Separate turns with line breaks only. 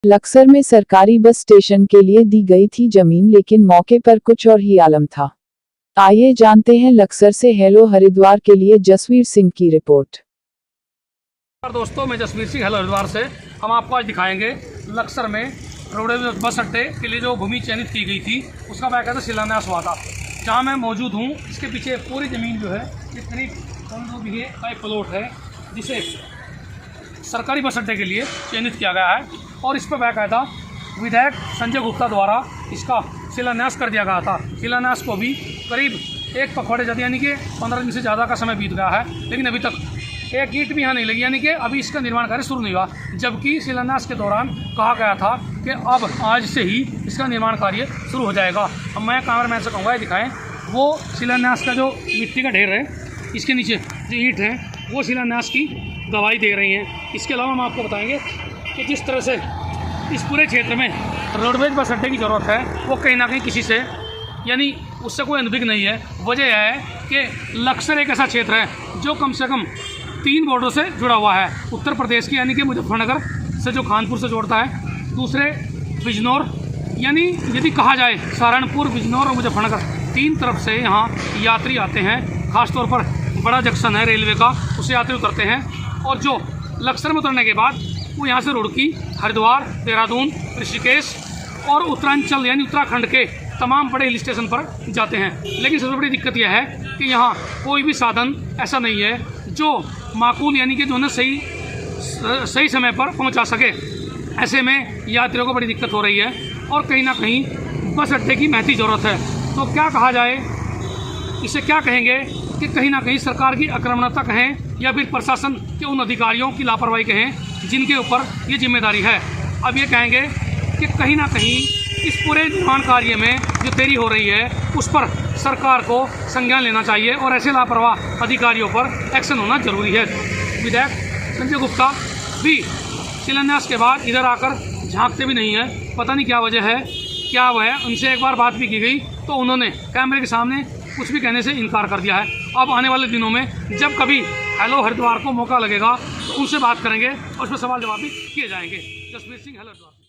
लक्सर में सरकारी bus station के लिए दी गई थी जमीन, लेकिन मौके पर कुछ और ही आलम था। आइए जानते हैं लक्सर से हेलो हरिद्वार के लिए जसवीर सिंह की रिपोर्ट।
दोस्तों, मैं जसवीर सिंह हेलो हरिद्वार से। हम आपको आज दिखाएंगे लक्सर में रोडवेज बस अड्डे के लिए जो भूमि चयनित की गई थी उसका बाकायदा शिलान्यास हुआ था। जहाँ मैं मौजूद हूँ इसके पीछे पूरी ज़मीन जो है ये करीब 15 बीघे का एक प्लॉट है, जिसे सरकारी बस अड्डे के लिए चयनित किया गया है और इस पर बाकायदा विधायक संजय गुप्ता द्वारा इसका शिलान्यास कर दिया गया था। शिलान्यास को भी करीब एक पखवाड़े जाते यानी कि 15 दिन से ज़्यादा का समय बीत गया है, लेकिन अभी तक एक ईंट भी यहाँ नहीं लगी, यानी कि अभी इसका निर्माण कार्य शुरू नहीं हुआ। जबकि शिलान्यास के दौरान कहा गया था कि अब आज से ही इसका निर्माण कार्य शुरू हो जाएगा। अब मैं कैमरामैन से कहूँगा दिखाएं, वो शिलान्यास का जो मिट्टी का ढेर है, इसके नीचे जो ईंट है वो शिलान्यास की गवाही दे रही हैं। इसके अलावा हम आपको बताएंगे कि जिस तरह से इस पूरे क्षेत्र में रोडवेज बस अड्डे की ज़रूरत है वो कहीं ना कहीं किसी से यानी उससे कोई अनभिज्ञ नहीं है। वजह यह है कि लक्सर एक ऐसा क्षेत्र है जो कम से कम 3 बॉर्डर से जुड़ा हुआ है। उत्तर प्रदेश की यानी कि मुजफ्फरनगर से जो खानपुर से जोड़ता है, दूसरे बिजनौर यानी यदि कहा जाए सहारनपुर, बिजनौर और मुजफ्फरनगर 3 तरफ से यहाँ यात्री आते हैं। ख़ासतौर पर बड़ा जंक्शन है रेलवे का, उससे यात्री उतरते हैं और जो लक्सर में उतरने के बाद वो यहाँ से रुड़की, हरिद्वार, देहरादून, ऋषिकेश और उत्तरांचल यानी उत्तराखंड के तमाम बड़े हिल स्टेशन पर जाते हैं। लेकिन सबसे बड़ी दिक्कत यह है कि यहाँ कोई भी साधन ऐसा नहीं है जो माकूल यानी कि जो है सही समय पर पहुँचा सके। ऐसे में यात्रियों को बड़ी दिक्कत हो रही है और कहीं ना कहीं बस अड्डे की महती ज़रूरत है। तो क्या कहा जाए, इसे क्या कहेंगे कि कहीं ना कहीं सरकार की आक्रामकता कहें या फिर प्रशासन के उन अधिकारियों की लापरवाही कहें जिनके ऊपर ये जिम्मेदारी है। अब ये कहेंगे कि कहीं ना कहीं इस पूरे निर्माण कार्य में जो देरी हो रही है उस पर सरकार को संज्ञान लेना चाहिए और ऐसे लापरवाह अधिकारियों पर एक्शन होना जरूरी है। विधायक संजय गुप्ता भी शिलान्यास के बाद इधर आकर झांकते भी नहीं है, पता नहीं क्या वजह है, क्या वह है। उनसे एक बार बात भी की गई तो उन्होंने कैमरे के सामने कुछ भी कहने से इनकार कर दिया है। अब आने वाले दिनों में जब कभी हेलो हरिद्वार को मौका लगेगा तो उनसे बात करेंगे और उस पर सवाल जवाब भी किए जाएंगे। जसवीर सिंह, हेलो हरिद्वार।